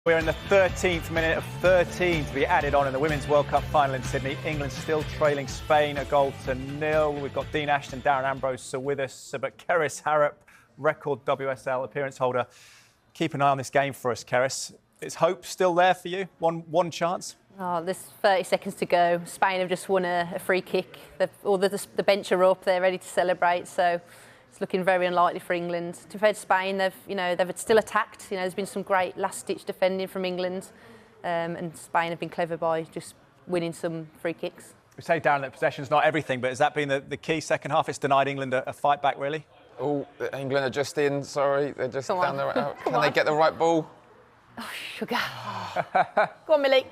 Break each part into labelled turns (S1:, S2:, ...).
S1: We're in the 13th minute of 13 to be added on in the Women's World Cup final in Sydney. England still trailing Spain 1-0. We've got Dean Ashton, Darren Ambrose with us, but Kerys Harrop, record WSL appearance holder. Keep an eye on this game for us, Kerys. Is hope still there for you? One chance?
S2: Oh, there's 30 seconds to go. Spain have just won a free kick. All the bench are up. They're ready to celebrate. So it's looking very unlikely for England. To be fair to Spain, they've still attacked. There's been some great last-ditch defending from England, and Spain have been clever by just winning some free kicks.
S1: We say, Darren, that possession's not everything, but has that been the key second half? It's denied England a fight back, really?
S3: Oh, England are just in. Sorry, they're just down the right. Can they get the right ball?
S2: Oh, sugar. Go on, Millie.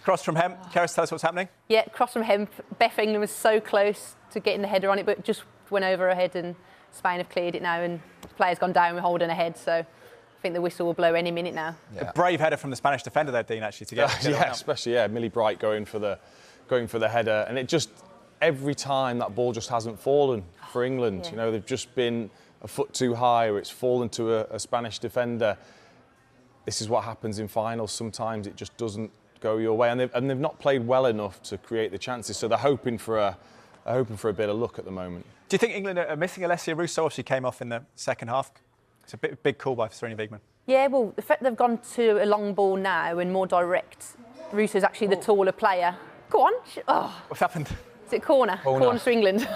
S1: Cross from Hemp. Kerys, tell us what's happening.
S2: Yeah, cross from Hemp. Beth England was so close to getting the header on it, but just went over her head, and Spain have cleared it now, and the player's gone down with holding her head, so I think the whistle will blow any minute now.
S1: Yeah. A brave header from the Spanish defender there, Dean, actually, to get
S4: especially Millie Bright going for the header, and it just every time that ball just hasn't fallen for England.
S2: Yeah.
S4: They've just been a foot too high, or it's fallen to a Spanish defender. This is what happens in finals. Sometimes it just doesn't go your way, and they've not played well enough to create the chances. So they're hoping for a bit of luck at the moment.
S1: Do you think England are missing Alessia Russo? She came off in the second half. It's a big call by Sarina Wiegman.
S2: Yeah, well, the fact they've gone to a long ball now and more direct. Russo's actually the taller player. Go on. Oh.
S1: What's happened?
S2: Is it corner? Corner to England.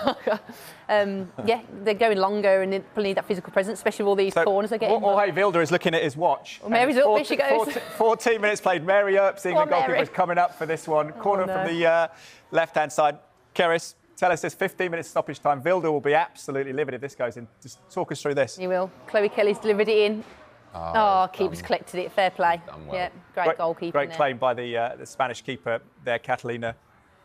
S2: Yeah, they're going longer, and they probably need that physical presence, especially with all these corners they're getting.
S1: Jorge Vilda is looking at his watch.
S2: Well, Mary's up, here she goes.
S1: 14 minutes played. Mary Earps, the England goalkeeper, is coming up for this one. Corner from the left-hand side. Kerys, tell us this 15 minutes stoppage time. Vilda will be absolutely livid if this goes in. Just talk us through this.
S2: He will. Chloe Kelly's delivered it in. Keeper's collected it. Fair play.
S3: Well.
S2: Yeah, great goalkeeper.
S1: Great claim by the Spanish keeper there, Catalina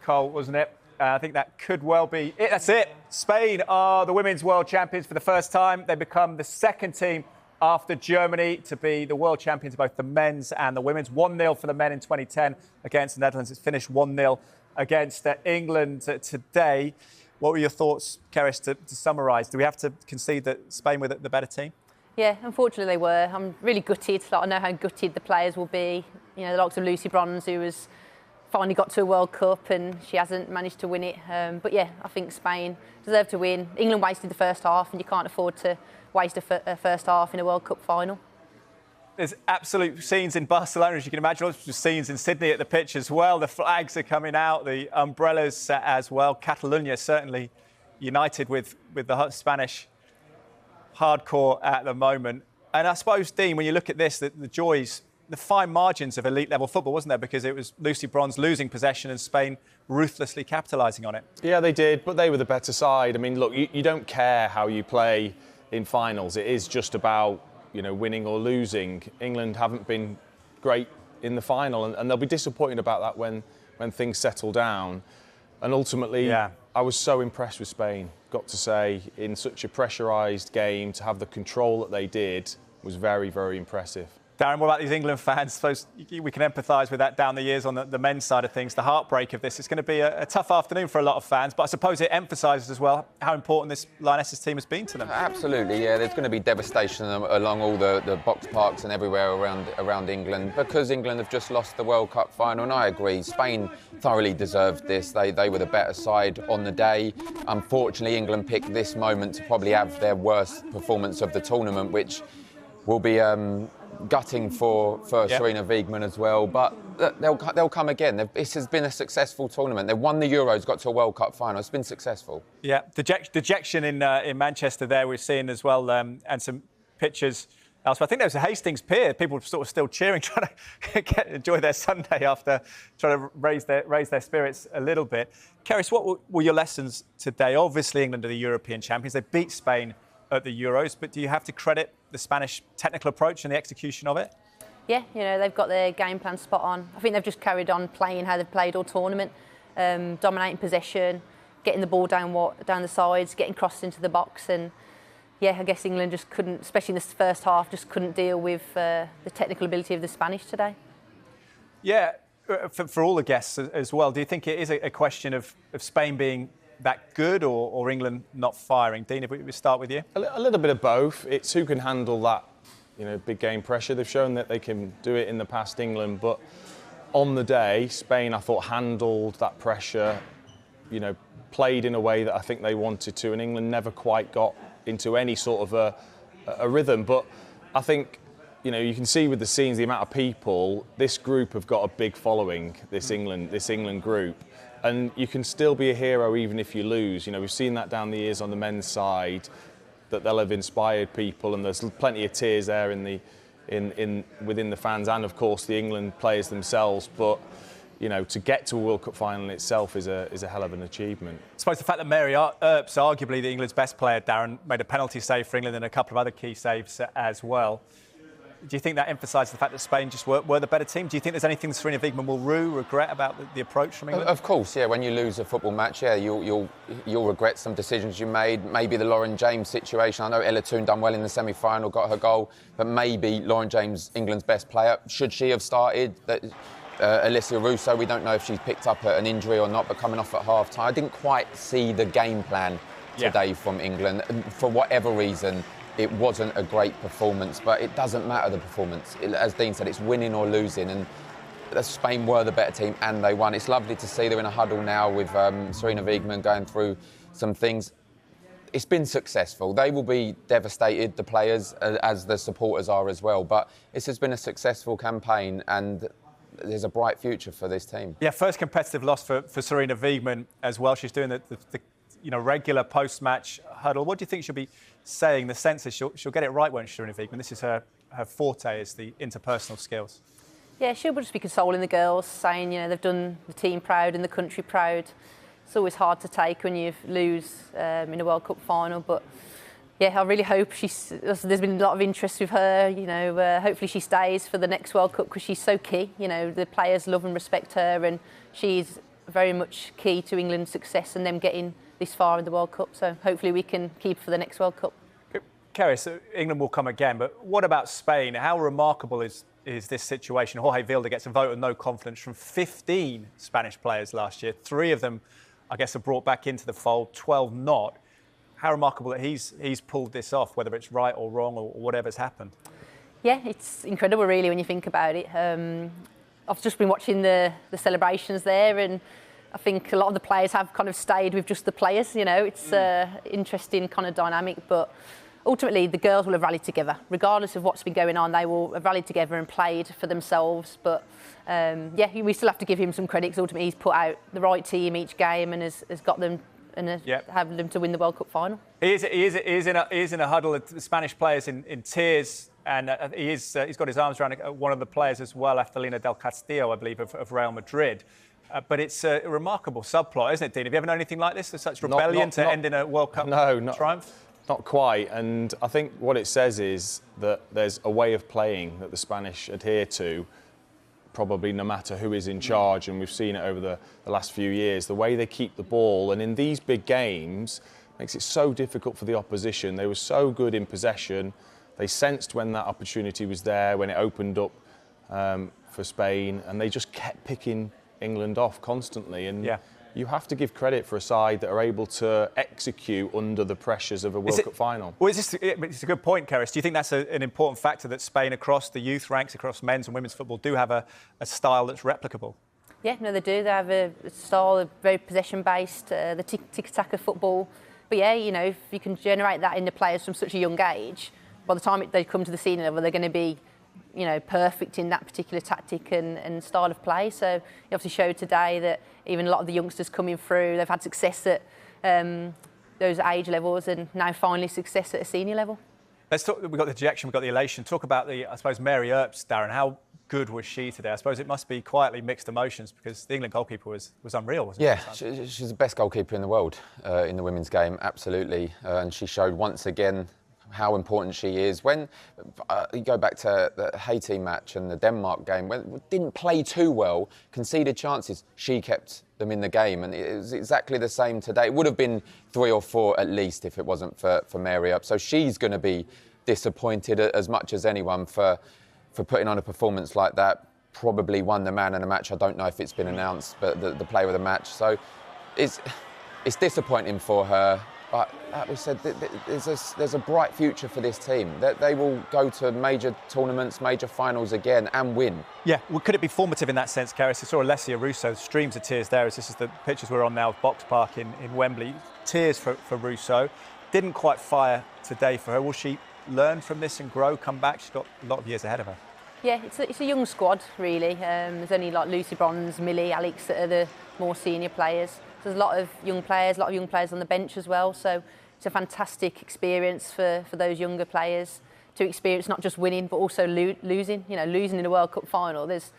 S1: Cole, wasn't it? I think that could well be it. That's it. Spain are the women's world champions for the first time. They become the second team after Germany to be the world champions of both the men's and the women's. 1-0 for the men in 2010 against the Netherlands. It's finished 1-0 against England today. What were your thoughts, Kerys, to summarise? Do we have to concede that Spain were the better team?
S2: Yeah, unfortunately they were. I'm really gutted. I know how gutted the players will be. The likes of Lucy Bronze, who was finally got to a World Cup and she hasn't managed to win it. But yeah, I think Spain deserved to win. England wasted the first half, and you can't afford to waste a first half in a World Cup final.
S1: There's absolute scenes in Barcelona, as you can imagine. Lots of scenes in Sydney at the pitch as well. The flags are coming out, the umbrellas as well. Catalonia certainly united with the Spanish hardcore at the moment. And I suppose, Dean, when you look at this, the joys, the fine margins of elite-level football, wasn't there? Because it was Lucy Bronze losing possession and Spain ruthlessly capitalising on it.
S4: Yeah, they did, but they were the better side. I mean, look, you don't care how you play in finals. It is just about, winning or losing. England haven't been great in the final, and they'll be disappointed about that when things settle down. And ultimately, I was so impressed with Spain, got to say, in such a pressurised game, to have the control that they did was very, very impressive.
S1: Darren, what about these England fans? I suppose we can empathise with that down the years on the men's side of things, the heartbreak of this. It's going to be a tough afternoon for a lot of fans, but I suppose it emphasises as well how important this Lionesses team has been to them.
S3: Absolutely, yeah. There's going to be devastation along all the box parks and everywhere around England, because England have just lost the World Cup final, and I agree. Spain thoroughly deserved this. They were the better side on the day. Unfortunately, England picked this moment to probably have their worst performance of the tournament, which will be gutting for Sarina Wiegman as well, but they'll come again. This has been a successful tournament. They've won the Euros, got to a World Cup final. It's been successful. Yeah,
S1: dejection in Manchester there we're seeing as well, and some pictures elsewhere. I think there was a Hastings Pier. People were sort of still cheering, trying to enjoy their Sunday after trying to raise their spirits a little bit. Kerys, what were your lessons today? Obviously, England are the European champions. They beat Spain at the Euros, but do you have to credit the Spanish technical approach and the execution of it?
S2: Yeah, they've got their game plan spot on. I think they've just carried on playing how they've played all tournament, dominating possession, getting the ball down the sides, getting crossed into the box, and yeah, I guess England just couldn't, especially in the first half, just couldn't deal with the technical ability of the Spanish today.
S1: Yeah, for all the guests as well, do you think it is a question of Spain being that good or England not firing? Dean, if we start with you.
S4: A little bit of both. It's who can handle that big game pressure. They've shown that they can do it in the past, England, but on the day, Spain, I thought, handled that pressure, played in a way that I think they wanted to, and England never quite got into any sort of a rhythm. But I think, you can see with the scenes, the amount of people, this group have got a big following, this England group, and you can still be a hero even if you lose. We've seen that down the years on the men's side, that they'll have inspired people, and there's plenty of tears there within the fans and of course the England players themselves. But to get to a World Cup final in itself is a hell of an achievement.
S1: I suppose the fact that Mary Earps, arguably the England's best player, Darren, made a penalty save for England and a couple of other key saves as well. Do you think that emphasises the fact that Spain just were the better team? Do you think there's anything Sarina Wiegman will regret about the approach from England?
S3: Of course, yeah. When you lose a football match, yeah, you'll regret some decisions you made. Maybe the Lauren James situation. I know Ella Toone done well in the semi-final, got her goal, but maybe Lauren James, England's best player, should she have started? Alicia Russo, we don't know if she's picked up an injury or not, but coming off at half-time, I didn't quite see the game plan today from England. For whatever reason, it wasn't a great performance, but it doesn't matter, the performance. As Dean said, it's winning or losing, and Spain were the better team and they won. It's lovely to see they're in a huddle now with Sarina Wiegman going through some things. It's been successful. They will be devastated, the players, as the supporters are as well, but this has been a successful campaign and there's a bright future for this team.
S1: Yeah, first competitive loss for Sarina Wiegman as well. She's doing the regular post-match huddle. What do you think she'll be saying? The sense is she'll get it right, won't she, Sarina Wiegman? This is her forte, is the interpersonal skills.
S2: Yeah, she'll just be consoling the girls, saying, they've done the team proud and the country proud. It's always hard to take when you lose in a World Cup final, but yeah, I really hope there's been a lot of interest with her, hopefully she stays for the next World Cup because she's so key. The players love and respect her and she's very much key to England's success and them getting this far in the World Cup. So hopefully we can keep for the next World Cup.
S1: Kerry, so England will come again, but what about Spain? How remarkable is this situation? Jorge Vilda gets a vote of no confidence from 15 Spanish players last year. 3 of them, I guess, are brought back into the fold, 12 not. How remarkable that he's pulled this off, whether it's right or wrong or whatever's happened.
S2: Yeah, it's incredible really when you think about it. I've just been watching the celebrations there, and I think a lot of the players have kind of stayed with just the players. It's an interesting kind of dynamic, but ultimately the girls will have rallied together. Regardless of what's been going on, they will have rallied together and played for themselves. But we still have to give him some credit because ultimately he's put out the right team each game and has got them and have them to win the World Cup final. He is
S1: in a huddle. The Spanish players in tears, and he's got his arms around one of the players as well, Aftalina del Castillo, I believe, of Real Madrid. But it's a remarkable subplot, isn't it, Dean? Have you ever known anything like this? There's such rebellion to end in a World Cup triumph?
S4: Not quite. And I think what it says is that there's a way of playing that the Spanish adhere to, probably no matter who is in charge, and we've seen it over the last few years. The way they keep the ball, and in these big games, makes it so difficult for the opposition. They were so good in possession. They sensed when that opportunity was there, when it opened up for Spain, and they just kept picking England off constantly. And you have to give credit for a side that are able to execute under the pressures of a World Cup final.
S1: Well, it's a good point, Keris. Do you think that's an important factor, that Spain across the youth ranks, across men's and women's football, do have a style that's replicable?
S2: Yeah, no, they do. They have a style, very possession-based, the tiki-taka football. But yeah, if you can generate that in the players from such a young age, by the time they come to the senior level, they're going to be perfect in that particular tactic and style of play. So he obviously showed today that even a lot of the youngsters coming through, they've had success at those age levels and now finally success at a senior level.
S1: Let's talk. We've got the dejection, we've got the elation. Talk about Mary Earps, Darren. How good was she today? I suppose it must be quietly mixed emotions because the England goalkeeper was unreal, wasn't
S3: she? Yeah, she's the best goalkeeper in the world in the women's game, absolutely. And she showed once again how important she is. When you go back to the Haiti match and the Denmark game, when didn't play too well, conceded chances, she kept them in the game, and it was exactly the same today. It would have been 3 or 4 at least if it wasn't for Mary Earps. So she's going to be disappointed as much as anyone for putting on a performance like that. Probably won the man of the match. I don't know if it's been announced, but the player of the match. So it's disappointing for her. But like we said, there's a bright future for this team. They will go to major tournaments, major finals again and win.
S1: Yeah, well, could it be formative in that sense, Karis? I saw Alessia Russo, streams of tears there, as this is the pictures we're on now of Box Park in Wembley. Tears for Russo. Didn't quite fire today for her. Will she learn from this and grow, come back? She's got a lot of years ahead of her.
S2: Yeah, it's a young squad, really. There's only like Lucy Bronze, Millie, Alex that are the more senior players. So there's a lot of young players on the bench as well. So it's a fantastic experience for those younger players to experience not just winning, but also losing. You know, losing in a World Cup final. There's,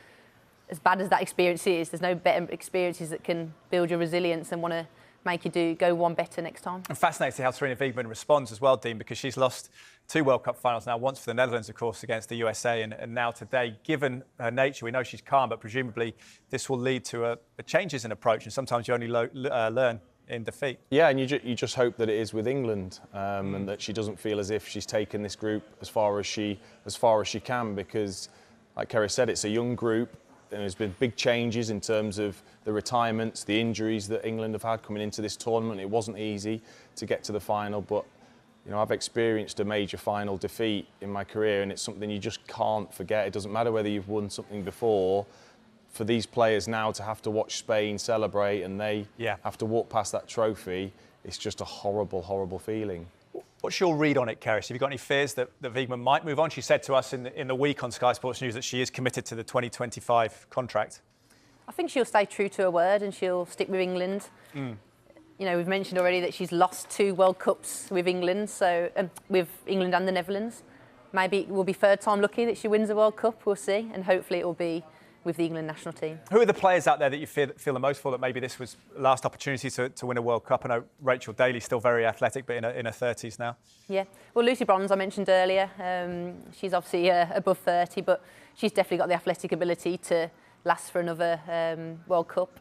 S2: as bad as that experience is, there's no better experiences that can build your resilience and want to make you go one better next time.
S1: And fascinating to see how Sarina Wiegman responds as well, Dean, because she's lost 2 World Cup finals now, once for the Netherlands, of course, against the USA, and now today. Given her nature, we know she's calm, but presumably this will lead to a changes in approach, and sometimes you only learn in defeat.
S4: Yeah, and you just hope that it is with England, and that she doesn't feel as if she's taken this group as far as she can, because, like Kerry said, it's a young group. There's been big changes in terms of the retirements, the injuries that England have had coming into this tournament. It wasn't easy to get to the final, but you know, I've experienced a major final defeat in my career, and it's something you just can't forget. It doesn't matter whether you've won something before. For these players now to have to watch Spain celebrate and they have to walk past that trophy, it's just a horrible, horrible feeling.
S1: What's your read on it, Karis? Have you got any fears that Wiegman might move on? She said to us in the week on Sky Sports News that she is committed to the 2025 contract.
S2: I think she'll stay true to her word and she'll stick with England. You know, we've mentioned already that she's lost 2 World Cups with England, so with England and the Netherlands. Maybe it will be third time lucky that she wins a World Cup, we'll see, and hopefully it will be with the England national team.
S1: Who are the players out there that you feel the most for, that maybe this was last opportunity to win a World Cup? I know Rachel Daly's still very athletic, but in her 30s now. Yeah,
S2: well, Lucy Bronze, I mentioned earlier, she's obviously above 30, but she's definitely got the athletic ability to last for another World Cup.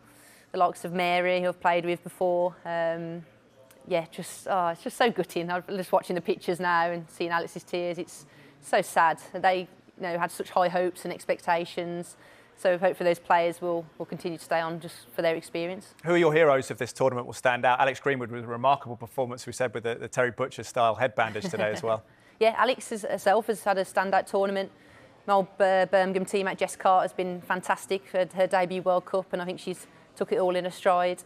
S2: The likes of Mary, who I've played with before, it's just so gutting. I'm just watching the pictures now and seeing Alex's tears. It's so sad. They had such high hopes and expectations. So hopefully those players will continue to stay on just for their experience.
S1: Who are your heroes of this tournament will stand out? Alex Greenwood with a remarkable performance, we said, with the Terry Butcher-style head bandage today as well.
S2: Yeah, Alex herself has had a standout tournament. My old Birmingham teammate Jess Carter has been fantastic for her debut World Cup, and I think she's took it all in her stride.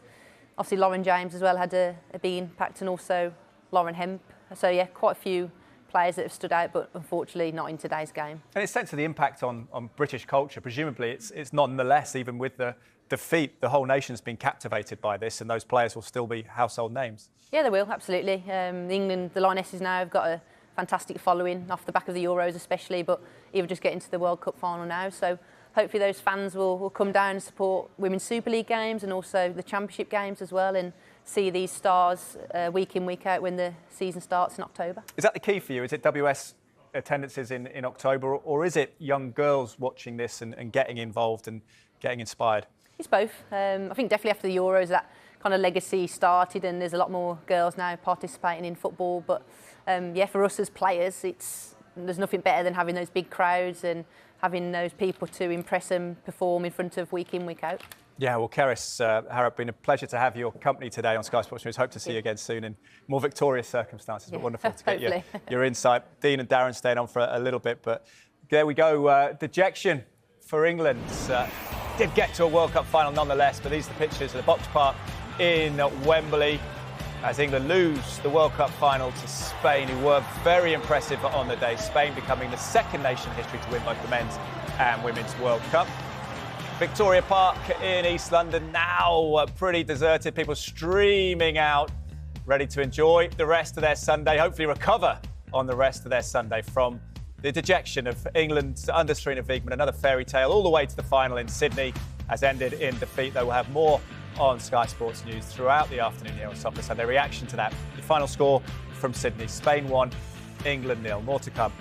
S2: Obviously Lauren James as well had a big impact, and also Lauren Hemp. So yeah, quite a few players that have stood out, but unfortunately not in today's game.
S1: And it's sense of the impact on British culture. Presumably it's nonetheless, even with the defeat, the whole nation's been captivated by this, and those players will still be household names.
S2: Yeah, they will, absolutely. The Lionesses now have got a fantastic following off the back of the Euros especially, but even just getting to the World Cup final now. So hopefully those fans will come down and support Women's Super League games and also the Championship games as well, and see these stars week in, week out when the season starts in October. Is
S1: that the key for you? Is it WS attendances in October, or is it young girls watching this and getting involved and getting inspired?
S2: It's both. I think definitely after the Euros that kind of legacy started, and there's a lot more girls now participating in football. But for us as players, there's nothing better than having those big crowds and having those people to impress and perform in front of week in, week out. Yeah, well, Karis Harrop, been a pleasure to have your company today on Sky Sports News. Hope to see you again soon in more victorious circumstances, but wonderful to get your insight. Dean and Darren staying on for a little bit, but there we go. Dejection for England. Did get to a World Cup final nonetheless, but these are the pictures of the Box Park in Wembley as England lose the World Cup final to Spain, who were very impressive on the day. Spain becoming the second nation in history to win both the men's and women's World Cup. Victoria Park in East London now pretty deserted. People streaming out, ready to enjoy the rest of their Sunday, hopefully recover on the rest of their Sunday from the dejection of England under Sarina Wiegman. Another fairy tale all the way to the final in Sydney has ended in defeat. Though we'll have more on Sky Sports News throughout the afternoon here on Soccer Sunday. Reaction to that, the final score from Sydney: Spain 1, England 0. More to come.